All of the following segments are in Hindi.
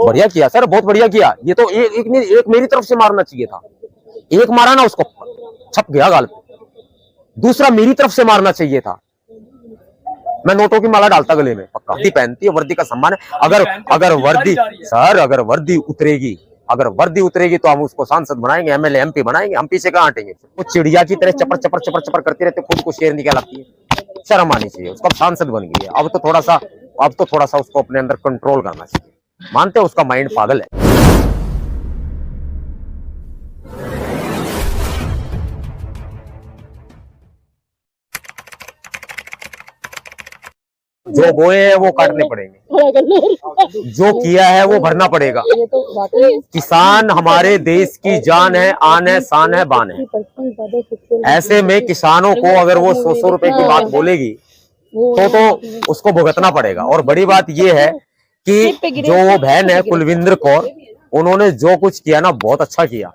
बढ़िया किया सर, बहुत बढ़िया किया। ये तो एक मेरी तरफ से मारना चाहिए था। एक मारा ना उसको, छप गया गाल पे। दूसरा मेरी तरफ से मारना चाहिए था। मैं नोटों की माला डालता गले में पक्का। वर्दी पहनती है, वर्दी का सम्मान है। अगर वर्दी सर, अगर वर्दी उतरेगी तो हम उसको सांसद बनाएंगे, एमएलए एमपी बनाएंगे। हम पीछे कहाँ हटेंगे? वो चिड़िया की तरह चपर चपर चपर चपर करती रहते, खुद को शेर निकाल आती है। शर्म आनी चाहिए उसको। अब सांसद बन गई है, अब तो थोड़ा सा उसको अपने अंदर कंट्रोल करना चाहिए। मानते हैं उसका माइंड पागल है। जो बोए हैं वो काटने पड़ेंगे, जो किया है वो भरना पड़ेगा। किसान हमारे देश की जान है, आन है, शान है, बान है। ऐसे में किसानों को अगर वो 100 रुपए की बात बोलेगी तो उसको भुगतना पड़ेगा। और बड़ी बात ये है कि जो वो बहन है कुलविंदर कौर, उन्होंने जो कुछ किया ना, बहुत अच्छा किया।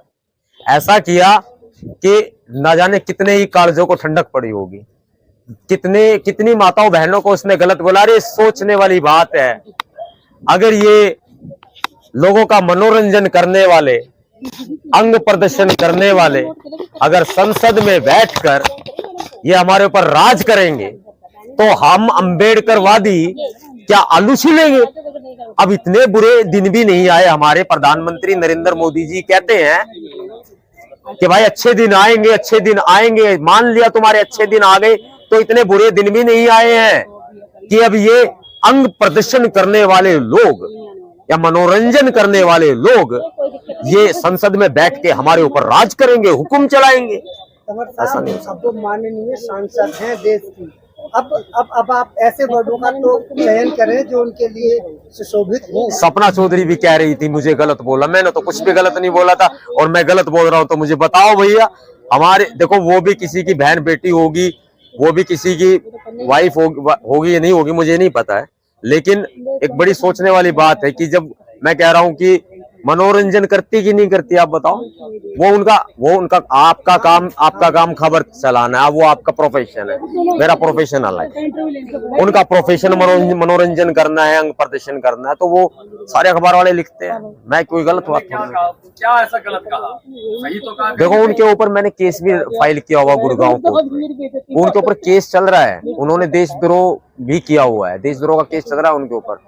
ऐसा किया कि न जाने कितने ही कालजों को ठंडक पड़ी होगी, कितनी माताओं बहनों को उसने गलत बोला। अरे सोचने वाली बात है, अगर ये लोगों का मनोरंजन करने वाले, अंग प्रदर्शन करने वाले अगर संसद में बैठकर ये हमारे ऊपर राज करेंगे तो हम अंबेडकरवादी क्या आलू छिलेंगे? अब इतने बुरे दिन भी नहीं आए। हमारे प्रधानमंत्री नरेंद्र मोदी जी कहते हैं कि भाई अच्छे दिन आएंगे, अच्छे दिन आएंगे। मान लिया तुम्हारे अच्छे दिन आ गए, तो इतने बुरे दिन भी नहीं आए हैं कि अब ये अंग प्रदर्शन करने वाले लोग या मनोरंजन करने वाले लोग ये संसद में बैठ के हमारे ऊपर राज करेंगे, हुक्म चलाएंगे। ऐसा नहीं। अब तो माननीय सांसद हैं देश की, अब आप ऐसे वर्डों का तो चयन करें जो उनके लिए सुशोभित हो। सपना चौधरी भी कह रही थी मुझे गलत बोला। मैंने तो कुछ भी गलत नहीं बोला था, और मैं गलत बोल रहा हूं तो मुझे बताओ भैया। हमारे देखो, वो भी किसी की बहन बेटी होगी, वो भी किसी की वाइफ होगी या नहीं होगी, मुझे नहीं पता है। लेकिन एक बड़ी सोचने वाली बात है कि जब मैं कह रहा हूं कि मनोरंजन करती कि नहीं करती, आप बताओ। वो उनका आपका काम खबर चलाना है, वो आपका प्रोफेशन है, मेरा प्रोफेशन अलग है। उनका प्रोफेशन मनोरंजन करना है, अंग प्रदर्शन करना है, तो वो सारे अखबार वाले लिखते हैं। मैं कोई गलत बात क्या ऐसा गलत कहा? सही तो कहा। देखो, उनके ऊपर मैंने केस भी फाइल किया हुआ गुड़गांव कोर्ट में। उनके ऊपर केस चल रहा है, उन्होंने देशद्रोह भी किया हुआ है, देशद्रोह का केस चल रहा है उनके ऊपर।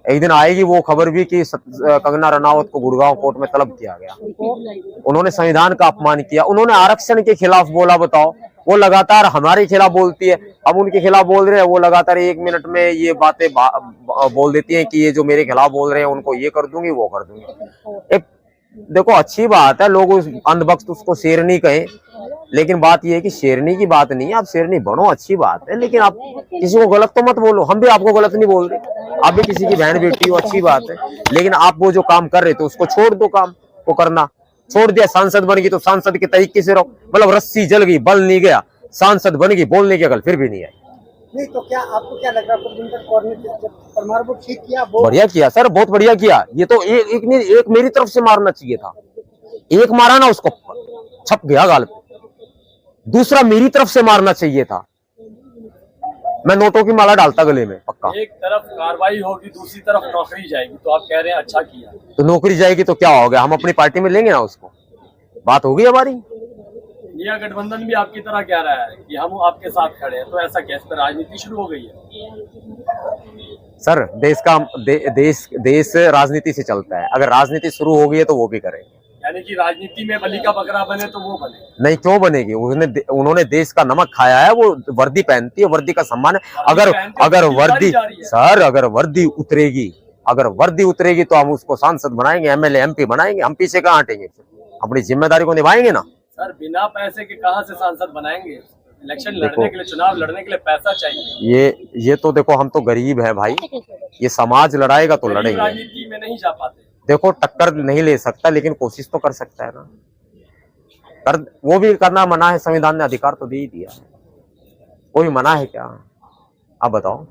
एक दिन आएगी वो खबर भी कि कंगना रनावत को गुड़गांव कोर्ट में तलब किया गया। उन्होंने संविधान का अपमान किया, उन्होंने आरक्षण के खिलाफ बोला। बताओ, वो लगातार हमारे खिलाफ बोलती है, हम उनके खिलाफ बोल रहे हैं, वो लगातार 1 मिनट में ये बातें बोल देती हैं कि ये जो मेरे खिलाफ बोल रहे हैं उनको ये कर दूंगी, वो कर दूंगी। एक देखो, अच्छी बात है, लोग अंधभक्त उसको शेरनी कहें, लेकिन बात यह है कि शेरनी की बात नहीं है। आप शेरनी बनो, अच्छी बात है, लेकिन आप किसी को गलत तो मत बोलो। हम भी आपको गलत नहीं बोल रहे, आप भी किसी की बहन बेटी हो, अच्छी बात है। लेकिन आप वो जो काम कर रहे थे उसको छोड़ दो, काम को करना छोड़ दिया। सांसद बन गई तो सांसद के तरीके से रहो। मतलब रस्सी जल गई, बल नहीं गया, सांसद बन गई, बोलने की अकल फिर भी नहीं आई। नहीं तो क्या आपको क्या लग रहा है, कुलविंदर कौर ने जब परमार को ठीक किया? बढ़िया किया सर, बहुत बढ़िया किया। ये तो एक मेरी तरफ से मारना चाहिए था। एक मारा ना उसको, छप गया गाल पे। दूसरा मेरी तरफ से मारना चाहिए था। मैं नोटों की माला डालता गले में पक्का। एक तरफ कार्रवाई होगी, दूसरी तरफ नौकरी जाएगी, तो आप कह रहे हैं अच्छा किया। तो नौकरी जाएगी तो क्या हो गया, हम अपनी पार्टी में लेंगे ना उसको। बात होगी हमारी। इंडिया गठबंधन भी आपकी तरह कह रहा है कि हम आपके साथ खड़े हैं, तो ऐसा कैसे राजनीति शुरू हो गई है? सर, देश राजनीति से चलता है। अगर राजनीति शुरू हो गई है तो वो भी करेंगे। यानी कि राजनीति में बलि का बकरा बने तो वो बने नहीं? क्यों बनेगी? उन्होंने देश का नमक खाया है। वो वर्दी पहनती है, वर्दी का सम्मान है। अगर वर्दी उतरेगी तो हम उसको सांसद बनाएंगे, एमएलए एमपी बनाएंगे। हम पीछे कहाँ हटेंगे? अपनी जिम्मेदारी को निभाएंगे ना। सर, बिना पैसे के कहाँ से सांसद बनाएंगे? इलेक्शन लड़ने के लिए, चुनाव लड़ने के लिए पैसा चाहिए। ये तो देखो, हम तो गरीब हैं भाई, ये समाज लड़ाएगा तो लड़ेंगे। राजनीति में नहीं जा पाते। देखो, टक्कर नहीं ले सकता, लेकिन कोशिश तो कर सकता है ना। वो भी करना मना है, संविधान ने अधिकार तो दे ही दिया है। कोई मना है क्या? आप बताओ।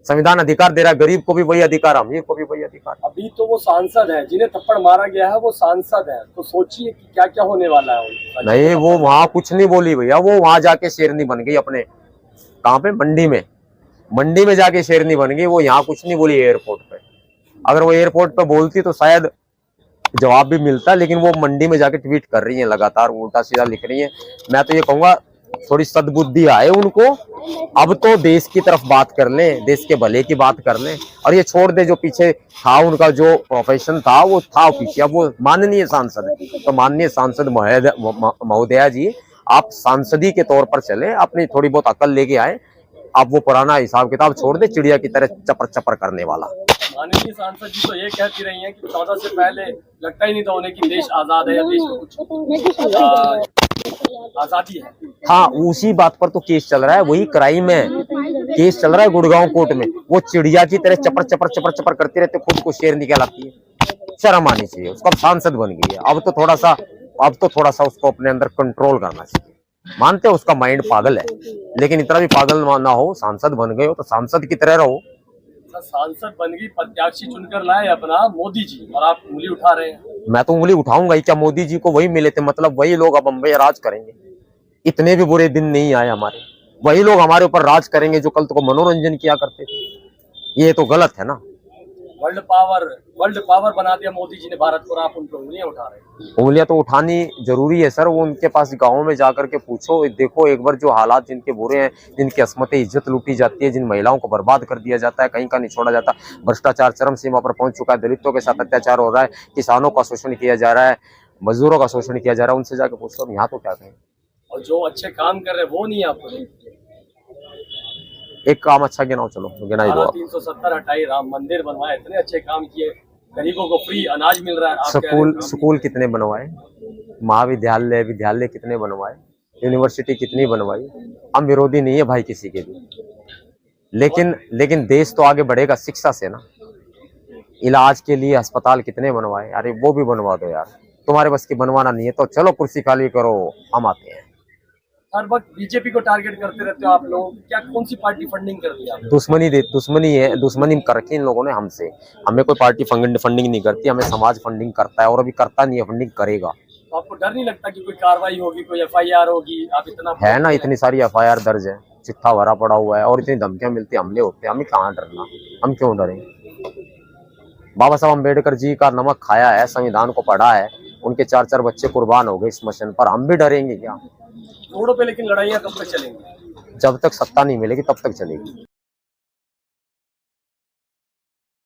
संविधान अधिकार दे रहा है, गरीब को भी वही अधिकार, अमीर को भी वही अधिकार। अभी तो वो सांसद है, जिन्हें थप्पड़ मारा गया है वो सांसद है, तो सोचिए कि क्या क्या होने वाला है। नहीं, वो वहां कुछ नहीं बोली भैया, वो वहां जाके शेरनी बन गई अपने। कहाँ पे? मंडी में जाके शेरनी बन गई। वो यहाँ कुछ नहीं बोली एयरपोर्ट पे। अगर वो एयरपोर्ट पे बोलती तो शायद जवाब भी मिलता, लेकिन वो मंडी में जाके ट्वीट कर रही हैं, लगातार उल्टा सीधा लिख रही हैं। मैं तो ये कहूंगा थोड़ी सद्बुद्धि आए उनको, अब तो देश की तरफ बात कर लें, देश के भले की बात कर लें, और ये छोड़ दे जो पीछे था उनका जो प्रोफेशन था वो था पीछे। अब वो माननीय सांसद है, तो माननीय सांसद महोदया जी, आप सांसदी के तौर पर चले, अपनी थोड़ी बहुत अकल लेके आए। आप वो पुराना हिसाब किताब छोड़ दे, चिड़िया की तरह चपर चपर करने वाला। माननीय सांसद जी तो ये कहती रही हैं कि 14 से पहले लगता ही नहीं था उन्हें कि देश आजाद है या देश में कुछ आजादी है। हाँ, उसी बात पर तो केस चल रहा है, वही क्राइम है, केस चल रहा है गुड़गांव कोर्ट में। वो चिड़िया की तरह चपर चपर चपर चपर करते रहते, खुद को शेर निकल आती है। शर्म आनी चाहिए उसको, अब सांसद बन गई है, अब तो थोड़ा सा उसको अपने अंदर कंट्रोल करना चाहिए। मानते हो उसका माइंड पागल है, लेकिन इतना भी पागल ना हो, सांसद बन गए हो तो सांसद की तरह रहो। सांसद बन गई, प्रत्याशी चुनकर लाए अपना मोदी जी, और आप उंगली उठा रहे हैं। मैं तो उंगली उठाऊंगा ही, क्या मोदी जी को वही मिले थे, मतलब वही लोग अब हम पे राज करेंगे। इतने भी बुरे दिन नहीं आए हमारे, वही लोग हमारे ऊपर राज करेंगे जो कल तो मनोरंजन किया करते थे। ये तो गलत है ना। वर्ल्ड पावर बना दिया मोदी जी ने भारत को, आप उन पर उंगलियां उठा रहे हैं। उंगलियां तो उठानी जरूरी है सर, वो उनके पास गाँव में जाकर के पूछो, देखो एक बार जो हालात जिनके बुरे हैं, जिनकी अस्मतें इज्जत लूटी जाती है, जिन महिलाओं को बर्बाद कर दिया जाता है, कहीं का नहीं छोड़ा जाता, भ्रष्टाचार चरम सीमा पर पहुंच चुका है, दलितों के साथ अत्याचार हो रहा है, किसानों का शोषण किया जा रहा है, मजदूरों का शोषण किया जा रहा है, उनसे जाके पूछो यहाँ तो क्या कहें। और जो अच्छे काम कर रहे हैं वो नहीं आपको एक काम अच्छा गिनाओ, चलो गिना ही दो आप। 370 हटाई, राम मंदिर बनवाए, इतने अच्छे काम किए, गरीबों को फ्री अनाज मिल रहा है। आप कह रहे हैं स्कूल कितने बनवाए, विद्यालय कितने बनवाए, यूनिवर्सिटी कितनी बनवाई। हम विरोधी नहीं है भाई किसी के भी, लेकिन देश तो आगे बढ़ेगा शिक्षा से ना। इलाज के लिए अस्पताल कितने बनवाए, अरे वो भी बनवा दो यार। तुम्हारे बस की बनवाना नहीं है तो चलो कुर्सी खाली करो, हम आते हैं। हर वक्त बीजेपी को टारगेट करते रहते हो आप लोग, क्या कौन सी पार्टी फंडिंग कर दी आपने? दुश्मनी कर रखी इन लोगों ने हमसे। हमें कोई पार्टी फंडिंग नहीं करती, हमें समाज फंडिंग करता है, और अभी करता नहीं है, फंडिंग करेगा। तो आपको डर नहीं लगता कि कोई कार्रवाई होगी, कोई FIR होगी? आप इतना है ना, इतनी सारी FIR दर्ज है, चिट्ठा भरा पड़ा हुआ है, और इतनी धमकियां मिलती, हमले होते हैं, हमें कहाँ डरना, हम क्यों डरें। बाबा साहब अम्बेडकर जी का नमक खाया है, संविधान को पढ़ा है, उनके 4 बच्चे कुर्बान हो गए इस मिशन पर, हम भी डरेंगे क्या। रोडों पे लेकिन लड़ाइयाँ कब तक चलेंगी? जब तक सत्ता नहीं मिलेगी तब तक चलेगी।